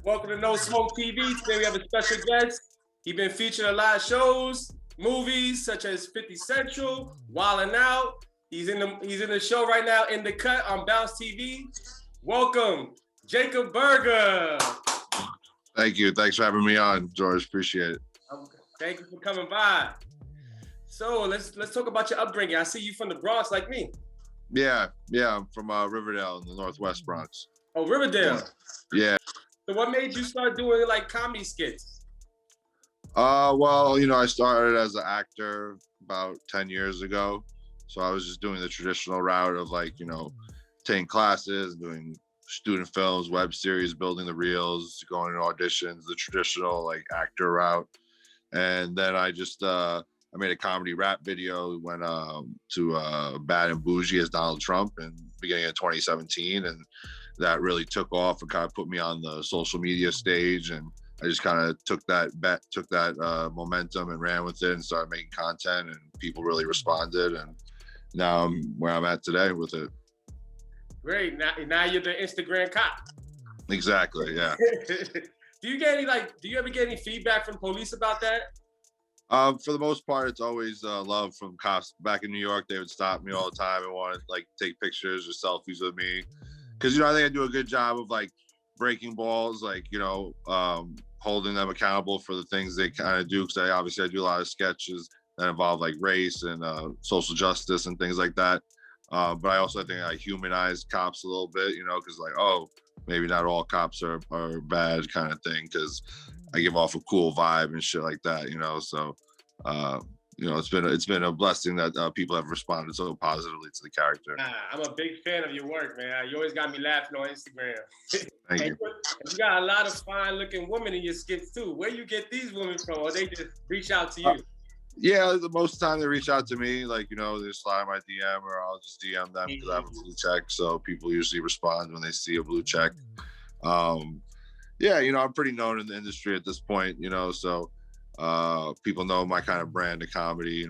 Welcome to No Smoke TV. Today we have a special guest. He's been featured in a lot of shows, movies such as 50 Central, Wildin' Out. He's in the show right now, In the Cut on Bounce TV. Welcome, Jacob Berger. Thank you. Thanks for having me on, George. Appreciate it. Thank you for coming by. So let's talk about your upbringing. I see you from the Bronx, like me. Yeah. I'm from Riverdale in the Northwest Bronx. Oh, Riverdale. Yeah. So what made you start doing like comedy skits? Well, I started as an actor about 10 years ago. So I was just doing the traditional route of taking classes, doing student films, web series, building the reels, going to auditions, the traditional actor route. And then I made a comedy rap video, went to Bad and Bougie as Donald Trump in the beginning of 2017. And that really took off and kind of put me on the social media stage. And I just kind of took that momentum and ran with it and started making content, and people really responded. And now I'm where I'm at today with it. Great. Now you're the Instagram cop. Exactly. Yeah. Do you ever get any feedback from police about that? For the most part, it's always love from cops. Back in New York, they would stop me all the time and want to take pictures or selfies with me. Because, I think I do a good job of breaking balls, holding them accountable for the things they kind of do. Because I do a lot of sketches that involve race and social justice and things like that. But I also think I humanize cops a little bit, because maybe not all cops are bad kind of thing, because I give off a cool vibe and shit like that, So, it's been a blessing that people have responded so positively to the character. I'm a big fan of your work, man. You always got me laughing on Instagram. Thank you. You got a lot of fine-looking women in your skits too. Where you get these women from, or they just reach out to you? Yeah, most of the time they reach out to me, they slide my DM, or I'll just DM them because I have a blue check. So people usually respond when they see a blue check. Yeah, I'm pretty known in the industry at this point, so people know my kind of brand of comedy,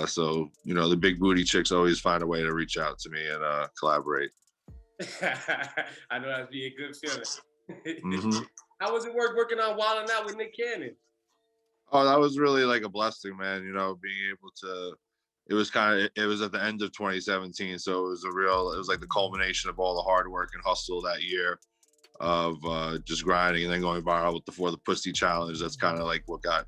so the big booty chicks always find a way to reach out to me and collaborate. I know that'd be a good feeling. Mm-hmm. How was it working on Wildin' Out with Nick Cannon? Oh, that was really a blessing, man. Being able to. It was at the end of 2017, so it was the culmination of all the hard work and hustle that year of just grinding and then going viral with the For the Pussy challenge. That's kind of what got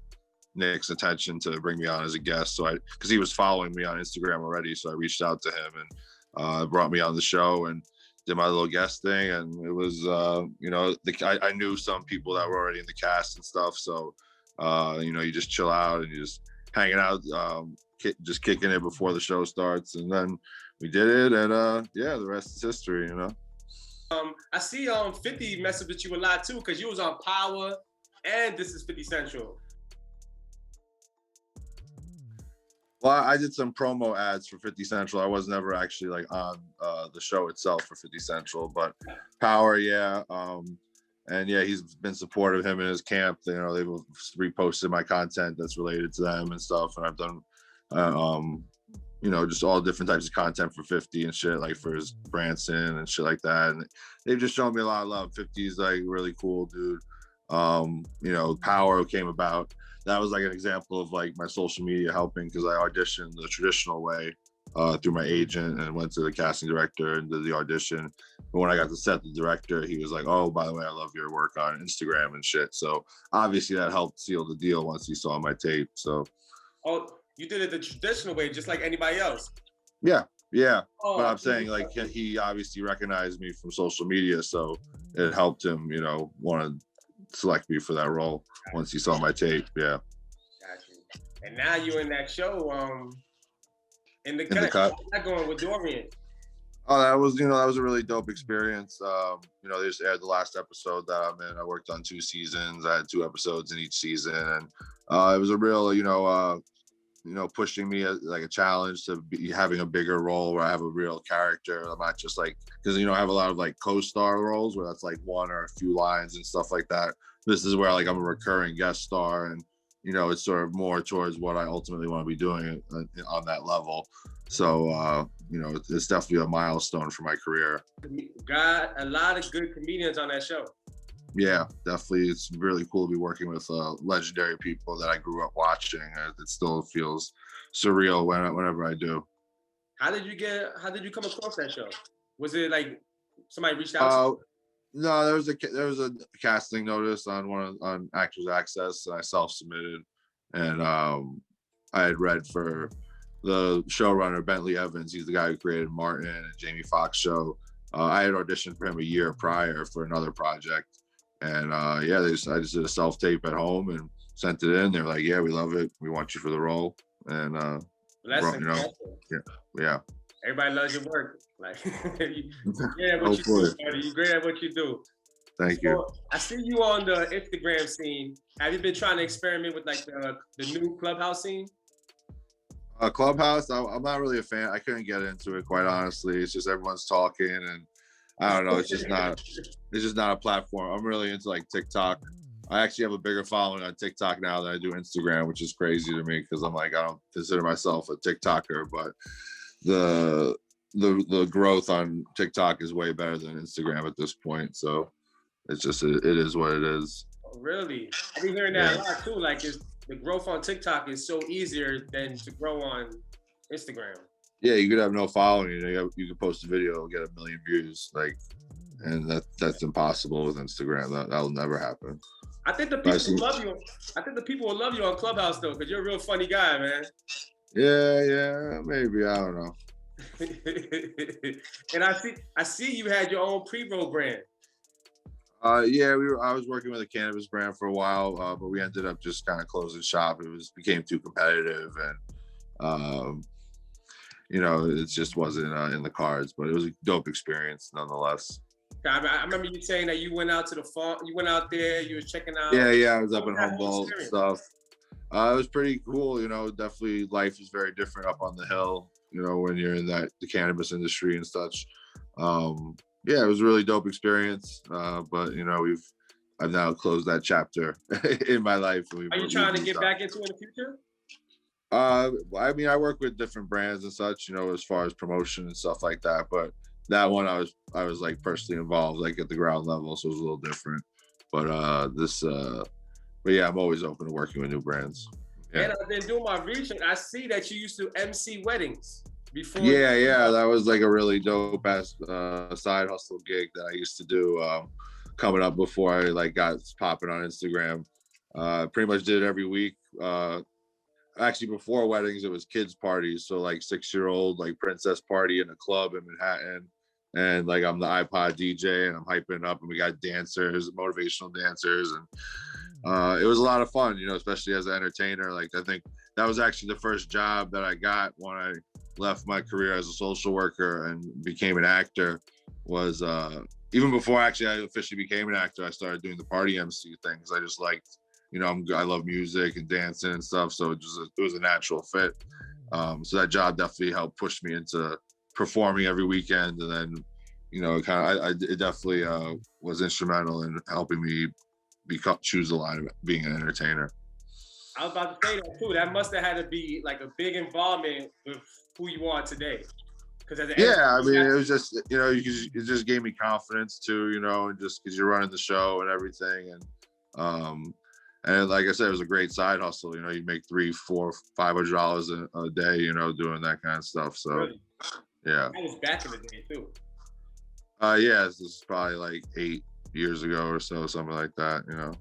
Nick's attention to bring me on as a guest. So because he was following me on Instagram already, so I reached out to him and brought me on the show and did my little guest thing. And it was, I knew some people that were already in the cast and stuff. So, you just chill out and you just hanging out, just kicking it before the show starts. And then we did it, and the rest is history, I see 50 messed with you a lot too, because you was on Power and This is 50 Central. Well, I did some promo ads for 50 Central. I was never actually on the show itself for 50 Central, but Power, yeah. And yeah, he's been supportive, him and his camp. They've reposted my content that's related to them and stuff. And I've done, just all different types of content for 50 and shit, for his Branson and shit like that. And they've just shown me a lot of love. 50 is really cool, dude. Power came about. That was an example of my social media helping, because I auditioned the traditional way through my agent and went to the casting director and did the audition. But when I got to set, the director, he was like, "Oh, by the way, I love your work on Instagram and shit." So obviously that helped seal the deal once he saw my tape. So. Oh, you did it the traditional way, just like anybody else. Yeah. Oh, but I'm saying he obviously recognized me from social media, so it helped him, want to select me for that role once he saw my tape. Yeah. Gotcha. And now you're in that show, in the cut. How's that going with Dorian? Oh, that was a really dope experience. They just aired the last episode that I'm in. I worked on 2 seasons. I had 2 episodes in each season, and it was a real, pushing me a challenge to be having a bigger role where I have a real character. I'm not just because I have a lot of co-star roles where that's one or a few lines and stuff like that. This is where I'm a recurring guest star, and it's sort of more towards what I ultimately want to be doing on that level. So it's definitely a milestone for my career. Got a lot of good comedians on that show. Yeah, definitely. It's really cool to be working with legendary people that I grew up watching. It still feels surreal whenever I do. How did you come across that show? Was it like somebody reached out to Uh, no, there was a casting notice on on Actors Access, and I self-submitted, and I had read for the showrunner Bentley Evans. He's the guy who created Martin and Jamie Foxx show. I had auditioned for him a year prior for another project, and yeah, I just did a self tape at home and sent it in. They're like, "Yeah, we love it. We want you for the role." And you? That's you know, impressive. yeah, yeah. Everybody loves your work. Like you great at what you Hopefully, do, buddy. You great at what you do. thank you. So I see you on the Instagram scene. Have you been trying to experiment with like the new clubhouse scene? Clubhouse, I'm not really a fan. I couldn't get into it, quite honestly. It's just everyone's talking, and I don't know. It's just not a platform. I'm really into like TikTok. I actually have a bigger following on TikTok now than I do Instagram, which is crazy to me because I'm like, I don't consider myself a TikToker, but the the growth on TikTok is way better than Instagram at this point. So it is what it is. Oh, really? I've been hearing that a Yeah. lot too. Like it's the growth on TikTok is so easier than to grow on Instagram. Yeah, you could have no following. You could post a video and get 1 million views, like, and that's impossible with Instagram. That'll never happen. I think the But I people see. will love you. I think the people will love you on Clubhouse though, because you're a real funny guy, man. Yeah, maybe, I don't know. And I see you had your own pre-roll brand. Yeah, I was working with a cannabis brand for a while, but we ended up just kind of closing shop. Became too competitive, and um, it just wasn't in the cards. But it was a dope experience nonetheless. I remember you saying that you went out to the farm. You went out there. You was checking out. Yeah, I was What up was in that whole Humboldt and experience? stuff. It was pretty cool. Definitely life is very different up on the hill. When you're in the cannabis industry and such. Yeah, it was a really dope experience. But I've now closed that chapter in my life. Are you trying to get back into it in the future? I mean, I work with different brands and such, as far as promotion and stuff like that. But that one, I was like personally involved, like at the ground level, so it was a little different. But yeah, I'm always open to working with new brands. Yeah. And I've been doing my research. I see that you used to MC weddings before. Yeah, that was like a really dope ass side hustle gig that I used to do coming up before I like got popping on Instagram. Pretty much did it every week. Actually, before weddings, it was kids parties. So like 6-year-old like princess party in a club in Manhattan, and like I'm the iPod DJ and I'm hyping up, and we got dancers, motivational dancers, and it was a lot of fun. Especially as an entertainer. Like I think that was actually the first job that I got when I left my career as a social worker and became an actor. Was even before actually I officially became an actor, I started doing the party MC things. I just liked, I love music and dancing and stuff, so it was a natural fit. So that job definitely helped push me into performing every weekend, and then it definitely was instrumental in helping me choose the line of being an entertainer. I was about to say that too. That must have had to be like a big involvement with who you are today. Because Yeah, I mean, it was just it just gave me confidence too, and just because you're running the show and everything, and like I said, it was a great side hustle. You make $300, $400, $500 a day, doing that kind of stuff. So really, yeah, that was back in the day too. yeah, this is probably like 8 years ago or so, something like that. Do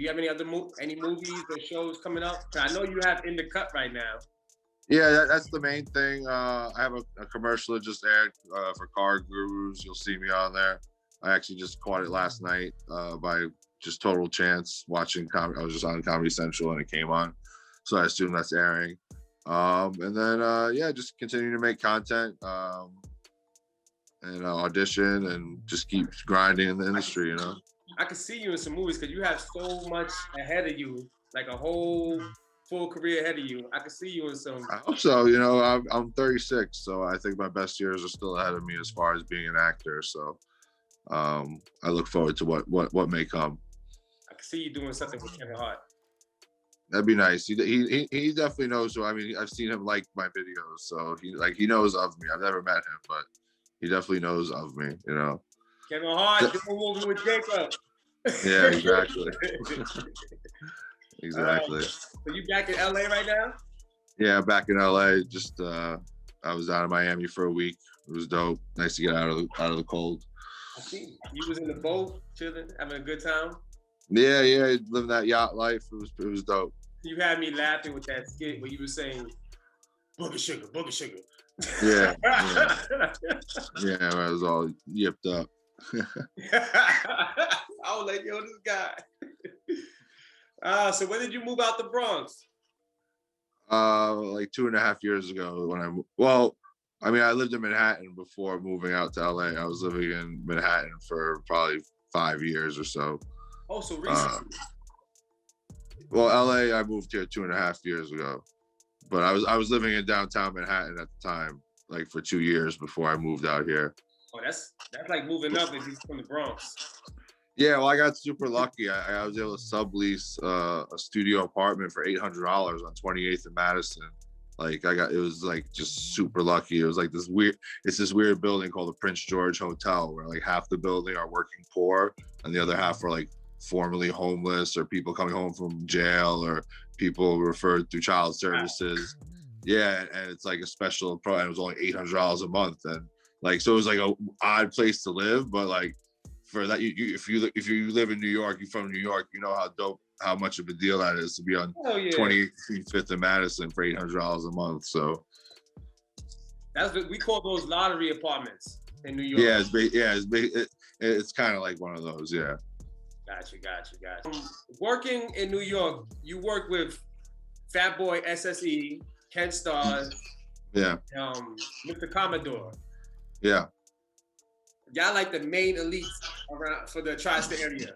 you have any other any movies or shows coming up? I know you have In the Cut right now. Yeah, that's the main thing. I have a commercial that just aired for Car Gurus. You'll see me on there. I actually just caught it last night by just total chance watching. I was just on Comedy Central and it came on, so I assume that's airing. And then yeah, just continue to make content and audition and just keep grinding in the industry. I can see you in some movies because you have so much ahead of you, like a whole full career ahead of you. I can see you in some. I hope so. I'm 36, so I think my best years are still ahead of me as far as being an actor. So I look forward to what may come. I can see you doing something with Kevin Hart. That'd be nice. He definitely knows. I mean, I've seen him like my videos, so he knows of me. I've never met him, but he definitely knows of me. Kevin Hart doing a movie with Jacob. Yeah, exactly. Exactly. So you back in LA right now? Yeah, back in LA. Just I was out of Miami for a week. It was dope. Nice to get out of the cold. I see you was in the boat, chilling, having a good time. Yeah, living that yacht life. It was dope. You had me laughing with that skit where you were saying, "Booger sugar, booger sugar." Yeah, yeah. I was all yipped up. I was like, "Yo, this guy." So when did you move out the Bronx? Like 2.5 years ago I mean, I lived in Manhattan before moving out to LA. I was living in Manhattan for probably 5 years or so. Oh, so recently. Well, LA, I moved here 2.5 years ago, but I was living in downtown Manhattan at the time, like for 2 years before I moved out here. Oh, that's like moving up if he's from the Bronx. Yeah, well, I got super lucky. I was able to sublease a studio apartment for $800 on 28th and Madison. Like it was like just super lucky. It was like this weird building called the Prince George Hotel, where like half the building are working poor and the other half are like formerly homeless or people coming home from jail or people referred through child services. Yeah, and it's like a special pro, and it was only $800 a month, and like so it was like a odd place to live, but like for that, if you live in New York, you're from New York, you know how much of a deal that is to be on 28th Street, 5th and Madison for $800 a month. So we call those lottery apartments in New York. Yeah, it's kind of like one of those. Yeah. Gotcha. Working in New York, you work with Fat Boy SSE, Ken Stars, yeah, Mr. Commodore. Yeah. Y'all like the main elites around for the tri-state area.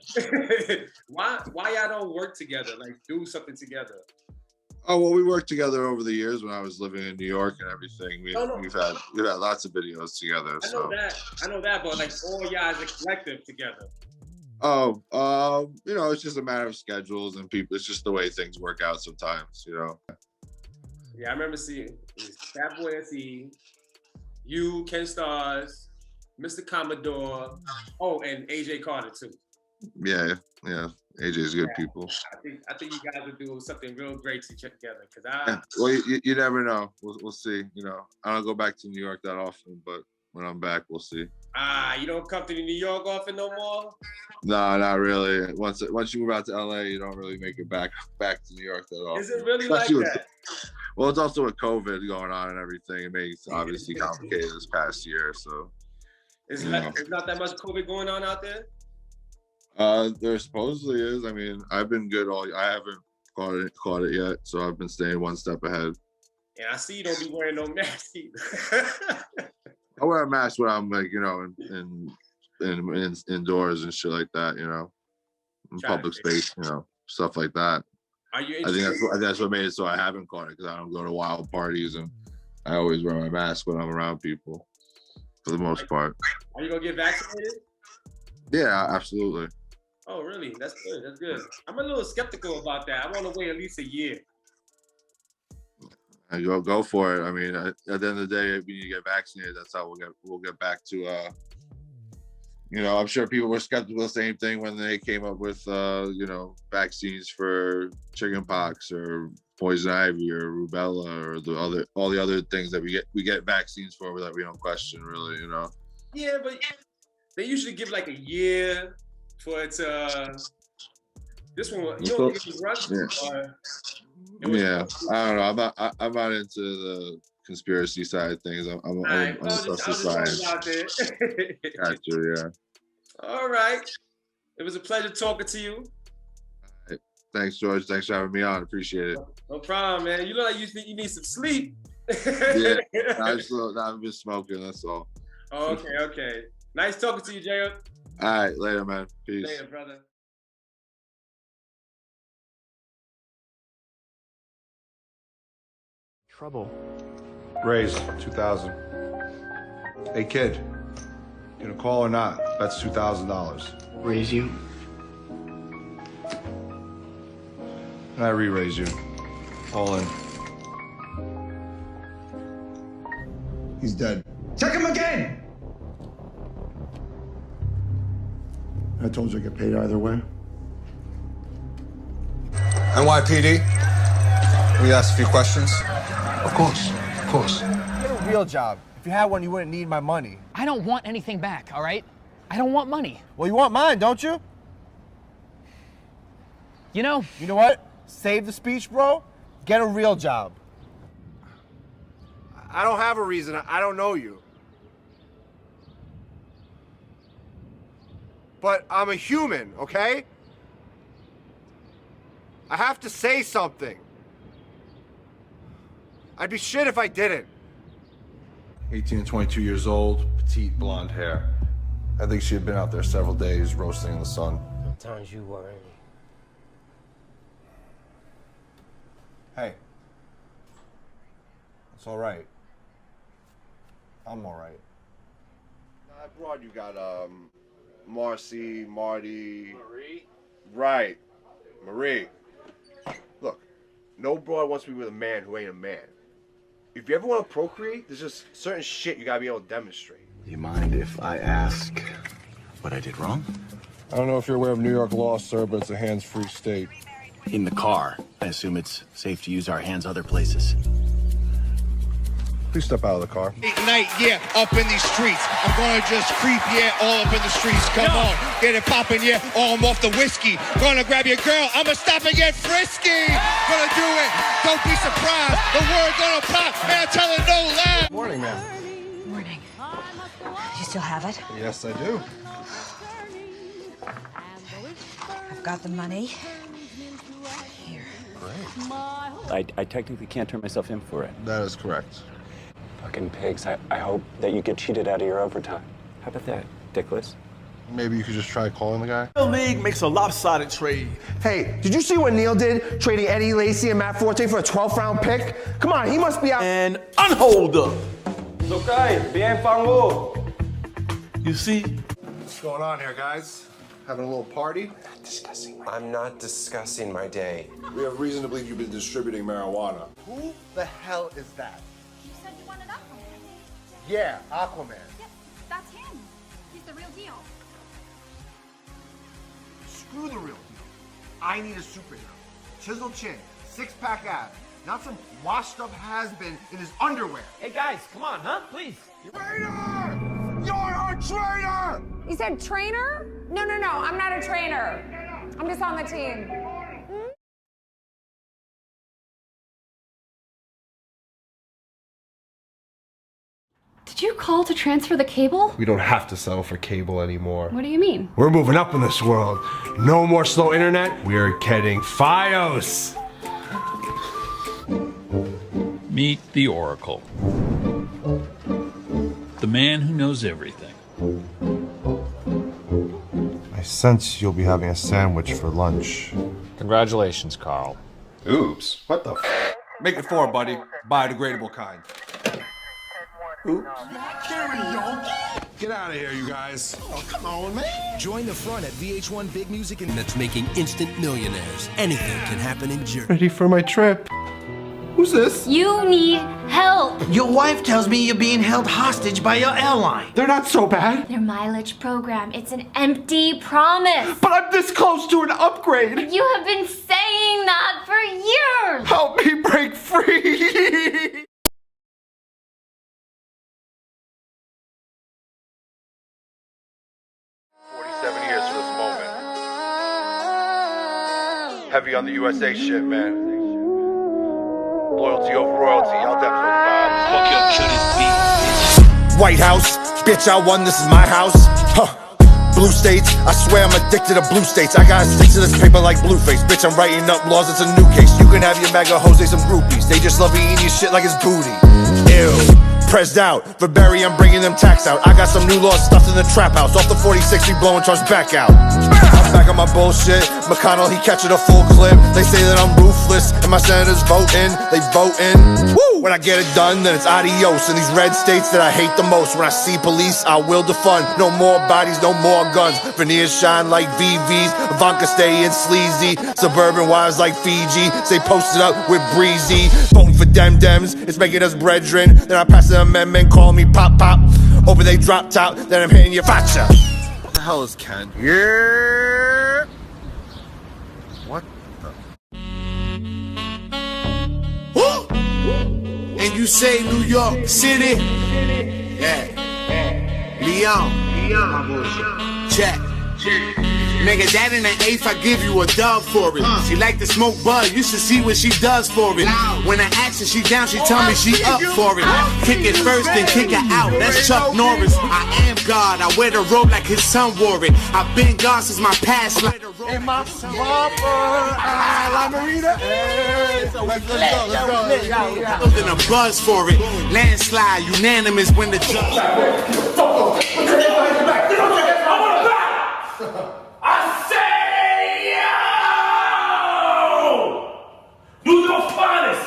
Why y'all don't work together? Like do something together? Oh well, we worked together over the years when I was living in New York and everything. We've had lots of videos together. I know that, but like all y'all as a collective together. Oh, it's just a matter of schedules and people. It's just the way things work out sometimes, you know. Yeah, I remember seeing Fat Boy SE, you, Ken Stars, Mr. Commodore, and AJ Carter too. Yeah. AJ's good people. I think you guys will do something real great to check together. Well, you never know. We'll see. You know, I don't go back to New York that often, but when I'm back, we'll see. You don't come to New York often no more? No, not really. Once you move out to LA, you don't really make it back to New York that often. Is it really like that? Well, it's also with COVID going on and everything. It makes obviously complicated this past year. So it's not that much COVID going on out there? There supposedly is. I mean, I've been good I haven't caught it yet, so I've been staying one step ahead. And I see you don't be wearing no mask either. I wear a mask when I'm like, indoors and shit like that, in public space, stuff like that. Are you I think that's what made it so I haven't caught it, because I don't go to wild parties and I always wear my mask when I'm around people, for the most part. Are you gonna get vaccinated? Yeah, absolutely. Oh, really? That's good. I'm a little skeptical about that. I want to wait at least a year. And go for it. I mean, at the end of the day, when you get vaccinated, that's how we'll get back to. I'm sure people were skeptical the same thing when they came up with vaccines for chickenpox or poison ivy or rubella or all the other things that we get vaccines for that we don't question really. Yeah, but they usually give like a year for it to. This one, you don't think it's rushed? Yeah, I don't know. I'm not into the conspiracy side of things. I'm just science. Out there. Gotcha, yeah. All right. It was a pleasure talking to you. All right. Thanks, George. Thanks for having me on. Appreciate it. No problem, man. You look like you need some sleep. Yeah, I've been smoking. That's all. Oh, okay. Nice talking to you, Jay. All right, later, man. Peace. Later, brother. Trouble. Raise 2,000. Hey kid, you gonna call or not? That's $2,000. Raise you? And I re-raise you. All in. He's dead. Check him again! I told you I get paid either way. NYPD, we ask a few questions. Of course, of course. Get a real job. If you had one, you wouldn't need my money. I don't want anything back, all right? I don't want money. Well, you want mine, don't you? You know what? Save the speech, bro. Get a real job. I don't have a reason. I don't know you. But I'm a human, okay? I have to say something. I'd be shit if I didn't. 18 and 22 years old, petite blonde hair. I think she had been out there several days roasting in the sun. Sometimes you worry. Hey. It's all right. I'm all right. Abroad you got, Marcy, Marty. Marie? Right. Marie. Look, no broad wants to be with a man who ain't a man. If you ever want to procreate, there's just certain shit you gotta be able to demonstrate. Do you mind if I ask what I did wrong? I don't know if you're aware of New York law, sir, but it's a hands-free state. In the car, I assume it's safe to use our hands other places. Please step out of the car. Night, yeah, up in these streets. I'm gonna just creep, yeah, all up in the streets. Come on, get it poppin', yeah, I'm off the whiskey. Gonna grab your girl, I'ma stop and get frisky. Gonna do it, don't be surprised. The word gonna pop, and I'm telling no lie. Morning, man. Morning. You still have it? Yes, I do. I've got the money. Here. I technically can't turn myself in for it. That is correct. Fucking pigs. I hope that you get cheated out of your overtime. How about that, dickless? Maybe you could just try calling the guy. The league makes a lopsided trade. Hey, did you see what Neil did, trading Eddie Lacy and Matt Forte for a 12th round pick? Come on, he must be out. And unhold up. It's okay. Bien fango. You see? What's going on here, guys? Having a little party? I'm not discussing my day. We have reason to believe you've been distributing marijuana. Who the hell is that? You said you wanted Aquaman. Yeah, Aquaman. Yep, that's him. He's the real deal. Screw the real deal. I need a superhero. Chiseled chin, six-pack abs, not some washed-up has-been in his underwear. Hey guys, come on, huh? Please. Traitor! You're a traitor! You said trainer? No, I'm not a trainer. I'm just on the team. Did you call to transfer the cable? We don't have to settle for cable anymore. What do you mean? We're moving up in this world. No more slow internet. We're getting FiOS. Meet the Oracle. The man who knows everything. I sense you'll be having a sandwich for lunch. Congratulations, Carl. Oops. What the f? Make it 4, buddy. Biodegradable kind. Get out of here, you guys. Oh, come on, man. Join the front at VH1 Big Music and that's making instant millionaires. Anything can happen in Jersey. Ready for my trip. Who's this? You need help. Your wife tells me you're being held hostage by your airline. They're not so bad. Their mileage program, it's an empty promise. But I'm this close to an upgrade. You have been saying that for years. Help me break free. 47 years for this moment. Heavy on the USA shit, man. Loyalty over royalty, y'all definitely know the vibes. Fuck your beat. White House, bitch, I won, this is my house. Huh. Blue states, I swear I'm addicted to blue states. I gotta stick to this paper like Blueface. Bitch, I'm writing up laws, it's a new case. You can have your MAGA Jose some groupies. They just love eating your shit like it's booty. Ew. Pressed out, for Berry, I'm bringing them tax out. I got some new laws stuffed in the trap house. Off the 46, we blowing Trump's back out. I'm back on my bullshit. McConnell, he catching a full clip. They say that I'm ruthless, and my senators voting. They voting. Woo! When I get it done, then it's adios. In these red states that I hate the most. When I see police, I will defund. No more bodies, no more guns. Veneers shine like VVs. Ivanka stay in sleazy. Suburban wives like Fiji. Stay posted up with Breezy. Voting for Dems, it's making us brethren. Then I pass the amendment, call me pop. Over they drop top, then I'm hitting your facha. hell is Ken? Yeah. What the? And you say New York City? Yeah. Leon. Check. Nigga, that in the eighth, I give you a dub for it. She like to smoke bud, you should see what she does for it. When I ask her, she down, she tell me she up for it. Kick it first, then kick her out, that's Chuck Norris. I am God, I wear the robe like his son wore it. I've been God since my past life. And my La Marina. Let's go. Building a buzz for it. Landslide, unanimous when the judge. I say, yo! Do your finest.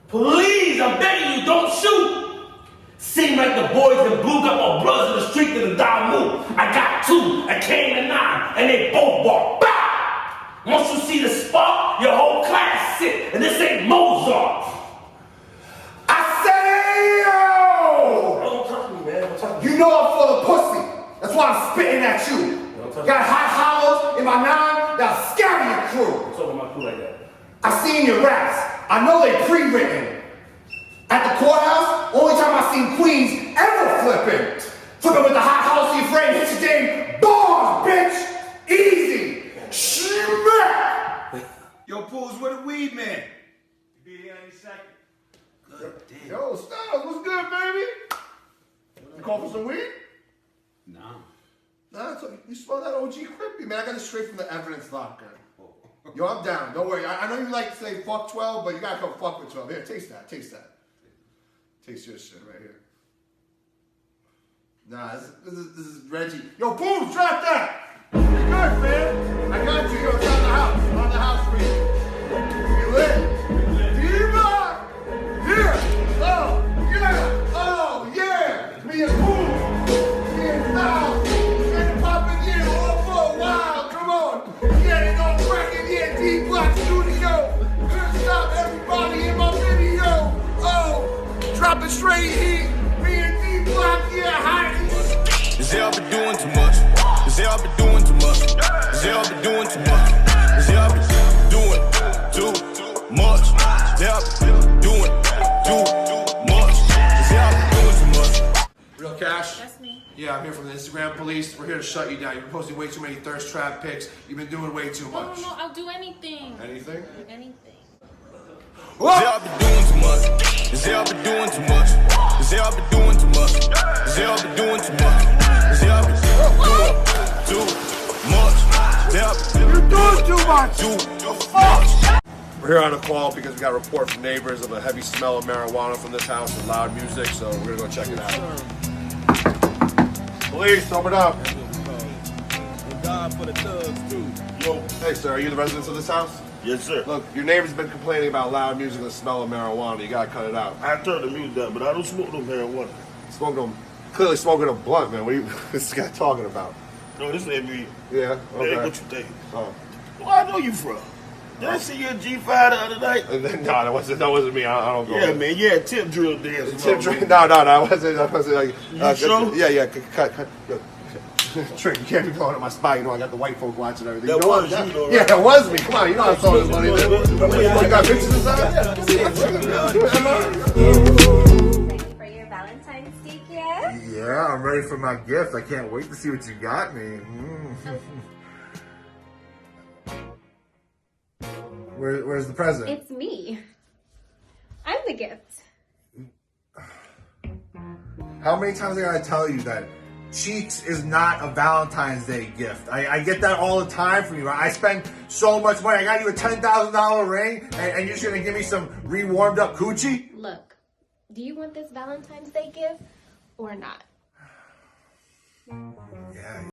Please, I'm begging you, don't shoot. Seem like the boys in blue got more brothers in the street than the Don Moon. I got 2, I came to 9, and they both walk. Bah! Once you see the spark, your whole class sit, and this ain't Mozart. I say, yo! Don't touch me, man. Don't touch me. You know I'm full of pussy. That's why I'm spitting at you. Got hot hollows in my 9 that'll scare your crew. What's up with my crew like that? I seen your raps. I know they pre-written. At the courthouse, only time I seen queens ever flipping. Flipping with the hot house you frame, hit your game. Bars, bitch. Easy. Schmack. Yo, Pools, where the weed man? Be here any second. Good damn. Yo, Styles, what's good, baby? You call for some weed? Nah. Nah, so you smell that OG crispy, man. I got it straight from the evidence locker. Yo, I'm down. Don't worry. I know you like to say fuck 12, but you gotta come fuck with 12. Here, taste that. Taste that. Taste your shit right here. Nah, this is Reggie. Yo, boom, drop that. You good, man? I got you. Yo, it's on the house. On the house for you. You lit? Diva! Here! Oh, yeah! Oh, yeah! Me and Boom! Me and Styles! Been popping in all for a while. Come on! Getting on record here, D-Block Studio! Good stuff, everybody in my video! Oh! Dropping straight heat! Me and D-Block, yeah, hot! Is y'all been doing too much? Is y'all been doing too much? Is y'all been doing too much? Is y'all been doing too much? Is y'all been doing too much? Is y'all been doing too much? Real Cash? That's me. Yeah, I'm here from the Instagram police. We're here to shut you down. You've been posting way too many thirst trap pics. You've been doing way too much. No, I'll do anything. Anything? Anything. Is y'all been doing too much? Is y'all been doing too much? Is y'all been doing too much? Is y'all been doing too much? Is y'all been doing too much? You're doing too much! Too much. We're here on a call because we got a report from neighbors of a heavy smell of marijuana from this house and loud music, so we're gonna go check it out. Police, open up. God for the thugs too. Yo, hey sir, are you the residents of this house? Yes, sir. Look, your neighbor's been complaining about loud music and the smell of marijuana. You gotta cut it out. I turned the music down, but I don't smoke no marijuana. Clearly smoking a blunt, man. What are you, this guy talking about? No, this ain't me. Yeah, That okay. ain't what you think. Oh. Where I know you from? Did I see you at G5 the other night? No, that wasn't me. I don't go. Yeah, man. Yeah, tip drill dance. Tip drill? No, I wasn't like. You sure? Yeah. Cut. Trick, you can't be blowing up my spot. You know I got the white folk watching everything. That you know was what? you, though, right? Yeah, that was me. Come on, you know I'm throwing this money. You got pictures inside? Ready for your Valentine's Day gift? Yeah, I'm ready for my gift. I can't wait to see what you got me. Where's the present? It's me. I'm the gift. How many times I gotta tell you that cheeks is not a Valentine's Day gift? I get that all the time from you. I spend so much money. I got you a $10,000 ring, and you're just gonna give me some re-warmed up coochie? Look, do you want this Valentine's Day gift or not? Yeah,